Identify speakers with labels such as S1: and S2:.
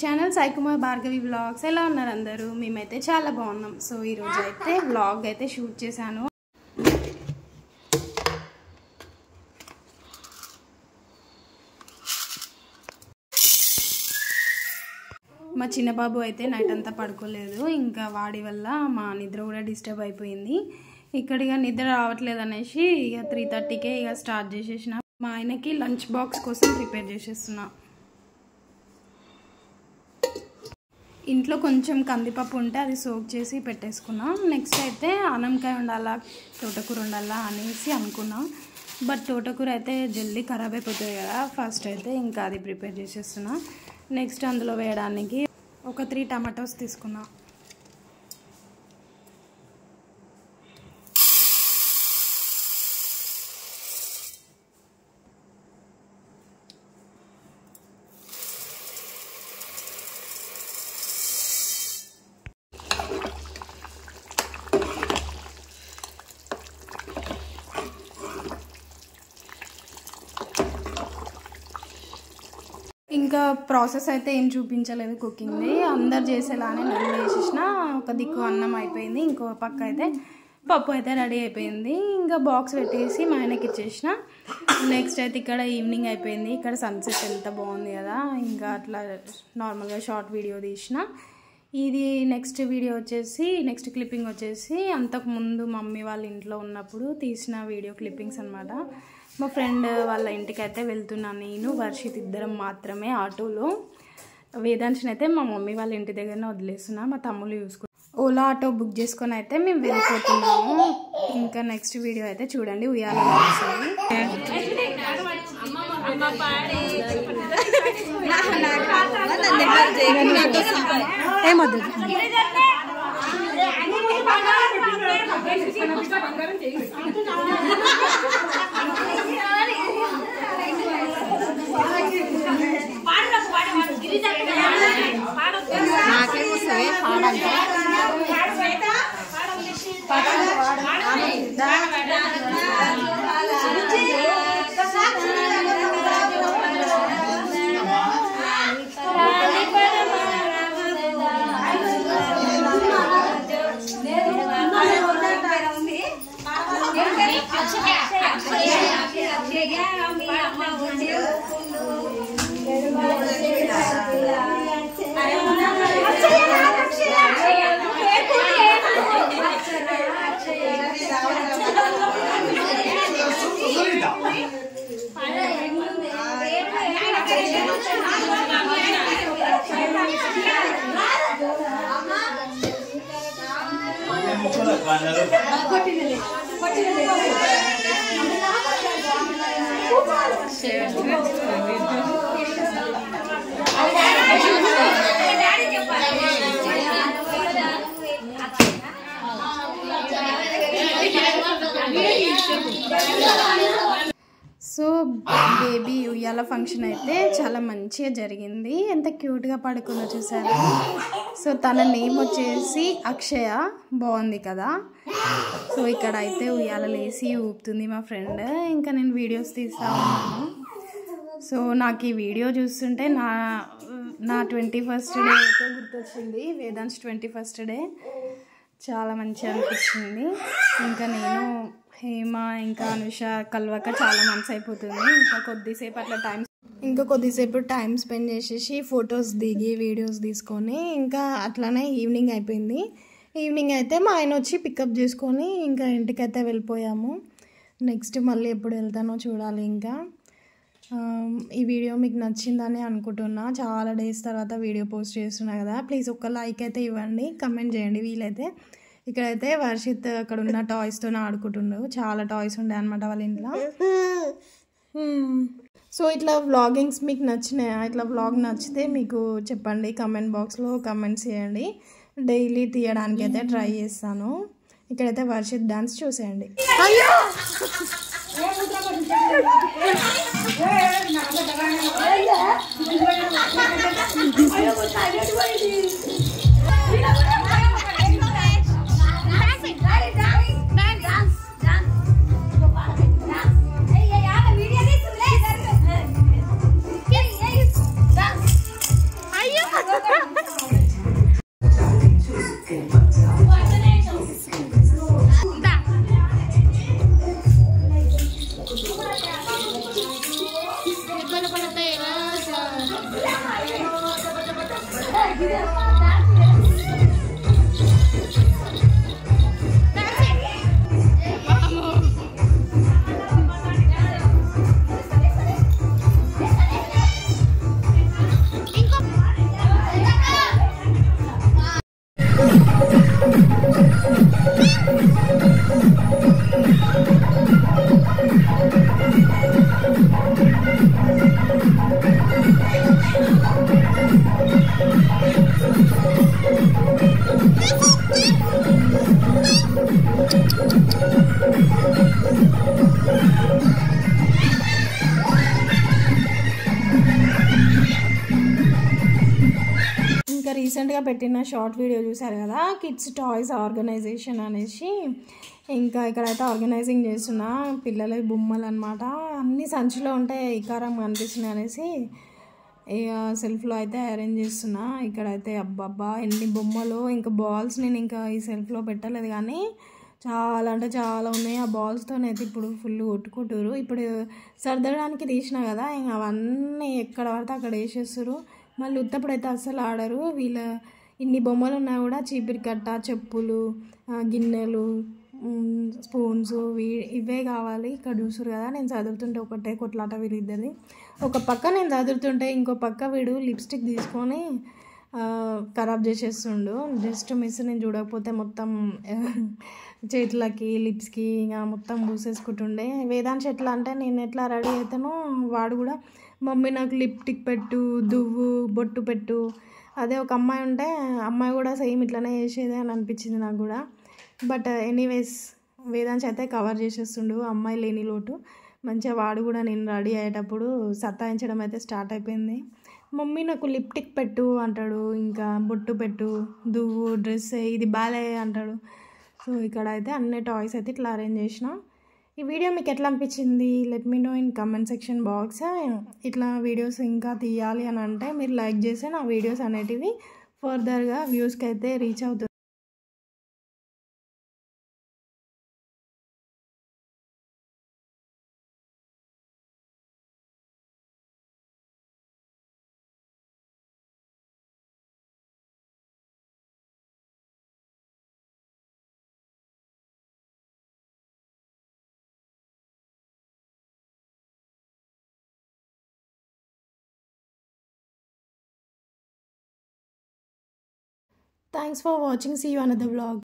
S1: Channel Sai Kumar Bhargavi vlogs. ఎలా ఉన్నారు అందరూ? మేమైతే చాలా బాగున్నాం. సో ఈరోజు అయితే వ్లాగ్ అయితే షూట్ చేశాను. మా చిన్న బాబు అయితే నైట్ అంతా పడుకోలేదు. ఇంకా వాడి వల్ల మా నిద్ర కూడా డిస్టర్బ్ అయిపోయింది. ఇక్కడ ఇక నిద్ర రావట్లేదు అనేసి ఇక 3:30కే ఇక స్టార్ట్ చేసేసిన. మా ఆయనకి లంచ్ బాక్స్ కోసం ప్రిపేర్ చేసేస్తున్నా. ఇంట్లో కొంచెం కందిపప్పు ఉంటే అది సోక్ చేసి పెట్టేసుకున్నా. నెక్స్ట్ అయితే అనంకాయ ఉండాలా తోటకూర ఉండాలా అనేసి అనుకున్నా. బట్ తోటకూర అయితే జల్దీ ఖరాబ్ అయిపోతుంది కదా. ఫస్ట్ అయితే ఇంకా అది ప్రిపేర్ చేసేస్తున్నా. నెక్స్ట్ అందులో వేయడానికి ఒక 3 టమాటోస్ తీసుకున్నా. ఇంకా ప్రాసెస్ అయితే ఏం చూపించలేదు కుకింగ్ది. అందరు చేసేలానే నన్ను వేసేసిన. ఒక దిక్కు అన్నం అయిపోయింది, ఇంకో పక్క అయితే పప్పు అయితే రెడీ అయిపోయింది. ఇంకా బాక్స్ పెట్టేసి మా ఆయనకి ఇచ్చేసిన. నెక్స్ట్ అయితే ఇక్కడ ఈవినింగ్ అయిపోయింది. ఇక్కడ సన్సెట్ ఎంత బాగుంది కదా. ఇంకా అట్లా నార్మల్గా షార్ట్ వీడియో తీసిన. ఇది నెక్స్ట్ వీడియో వచ్చేసి నెక్స్ట్ క్లిప్పింగ్ వచ్చేసి అంతకుముందు మమ్మీ వాళ్ళ ఇంట్లో ఉన్నప్పుడు తీసిన వీడియో క్లిప్పింగ్స్ అనమాట. మా ఫ్రెండ్ వాళ్ళ ఇంటికి అయితే వెళ్తున్నాను నేను, వర్షిత్ ఇద్దరం మాత్రమే ఆటోలో. వేదాంశని అయితే మా మమ్మీ వాళ్ళ ఇంటి దగ్గరనే వదిలేస్తున్నా. మా తమ్ముళ్ళు చూసుకుని ఓలా ఆటో బుక్ చేసుకొని అయితే మేము వెళ్ళిపోతున్నాము. ఇంకా నెక్స్ట్ వీడియో అయితే చూడండి. ఉయ్యాల ఏమొద్దు
S2: నాకే వస్తాయి పాడంటే
S1: సో బేబీ ఉయ్యాల ఫంక్షన్ అయితే చాలా మంచిగా జరిగింది. ఎంత క్యూట్గా పడుకుందో చూసారా. సో తన నేమ్ వచ్చేసి అక్షయ. బాగుంది కదా. సో ఇక్కడ అయితే ఉయ్యాలలు వేసి ఊపుతుంది మా ఫ్రెండ్. ఇంకా నేను వీడియోస్ తీస్తా ఉన్నాను. సో నాకు ఈ వీడియో చూస్తుంటే నా 21st డే అయితే గుర్తొచ్చింది. వేదాంశ్ 21st డే చాలా మంచిగా అనిపించింది. ఇంకా నేను హేమ ఇంకా అనుష కలవక చాలా మంత్స్ అయిపోతుంది. ఇంకా కొద్దిసేపు టైం స్పెండ్ చేసేసి ఫొటోస్ దిగి వీడియోస్ తీసుకొని ఇంకా అట్లానే ఈవినింగ్ అయిపోయింది. ఈవినింగ్ అయితే మా ఆయన వచ్చి పికప్ చేసుకొని ఇంకా ఇంటికైతే వెళ్ళిపోయాము. నెక్స్ట్ మళ్ళీ ఎప్పుడు వెళ్తానో చూడాలి. ఇంకా ఈ వీడియో మీకు నచ్చిందని అనుకుంటున్నా. చాలా డేస్ తర్వాత వీడియో పోస్ట్ చేస్తున్నా కదా. ప్లీజ్ ఒక్క లైక్ అయితే ఇవ్వండి, కమెంట్ చేయండి వీలైతే. ఇక్కడైతే వర్షిత్ అక్కడ ఉన్న టాయ్స్తో ఆడుకుంటుండవు. చాలా టాయ్స్ ఉండే అనమాట వాళ్ళ ఇంట్లో. సో ఇట్లా వ్లాగింగ్స్ మీకు నచ్చినాయా? ఇట్లా వ్లాగ్ నచ్చితే మీకు చెప్పండి, కమెంట్ బాక్స్లో కమెంట్స్ చేయండి. డైలీ తీయడానికి అయితే ట్రై చేస్తాను. ఇక్కడైతే వర్షిత్ డాన్స్ చూసేయండి.
S2: Ayo.
S1: రీసెంట్గా పెట్టిన షార్ట్ వీడియో చూసారు కదా, కిడ్స్ టాయ్స్ ఆర్గనైజేషన్ అనేసి. ఇంకా ఇక్కడైతే ఆర్గనైజింగ్ చేస్తున్నా పిల్లల బొమ్మలు అనమాట. అన్ని సంచిలో ఉంటే ఇకారం కనిపిస్తున్నాయి అనేసి ఇక సెల్ఫ్లో అయితే అరేంజ్ చేస్తున్నా. ఇక్కడైతే అబ్బబ్బా ఎన్ని బొమ్మలు, ఇంకా బాల్స్ నేను ఇంకా ఈ సెల్ఫ్లో పెట్టలేదు కానీ చాలా అంటే చాలా ఉన్నాయి. ఆ బాల్స్తోనైతే ఇప్పుడు ఫుల్ కొట్టుకుంటారు. ఇప్పుడు సర్దడానికి తీసినా కదా, ఇంకా అవన్నీ ఎక్కడ పడితే అక్కడ వేసేస్తారు. మళ్ళీ ఉత్తప్పుడైతే అస్సలు ఆడరు. వీళ్ళ ఇన్ని బొమ్మలు ఉన్నా కూడా చీపిరి కట్ట, చెప్పులు, గిన్నెలు, స్పూన్స్ ఇవే కావాలి. ఇక్కడ చూసారు కదా, నేను చదువుతుంటే ఒకటే కొట్లాట వీళ్ళిద్దరిది. ఒక పక్క నేను చదువుతుంటే ఇంకో పక్క వీడు లిప్స్టిక్ తీసుకొని ఖరాబ్ చేసేస్తుండు. జస్ట్ మిస్ నేను చూడకపోతే మొత్తం చేతులకి లిప్స్కి ఇంకా మొత్తం పూసేసుకుంటుండే. వేదాంశ్ ఎట్లా అంటే నేను ఎట్లా రెడీ అవుతానో వాడు కూడా మమ్మీ నాకు లిప్స్టిక్ పెట్టు, దువ్వు, బొట్టు పెట్టు. అదే ఒక అమ్మాయి ఉంటే అమ్మాయి కూడా సేమ్ ఇట్లనే చేసేదే అని అనిపించింది నాకు కూడా. బట్ ఎనీవేస్ వేదాంశ్ అయితే కవర్ చేసేస్తుండు అమ్మాయి లేని లోటు. మంచిగా వాడు కూడా నేను రెడీ అయ్యేటప్పుడు సతాయించడం అయితే స్టార్ట్ అయిపోయింది. మమ్మీ నాకు లిప్స్టిక్ పెట్టు అంటాడు, ఇంకా బొట్టు పెట్టు, దువ్వు, డ్రెస్ ఇది బాలే అంటాడు. సో ఇక్కడ అయితే అన్ని టాయ్స్ అయితే ఇట్లా అరేంజ్ చేసిన. ఈ వీడియో మీకు ఎట్లా అనిపించింది let me know in comment section box. ఇట్లా వీడియోస్ ఇంకా తీయాలి అని అంటే మీరు లైక్ చేస్తే నా వీడియోస్ అనేటివి ఫర్దర్గా వ్యూస్కి అయితే రీచ్ అవుతుంది. Thanks for watching. See you another vlog.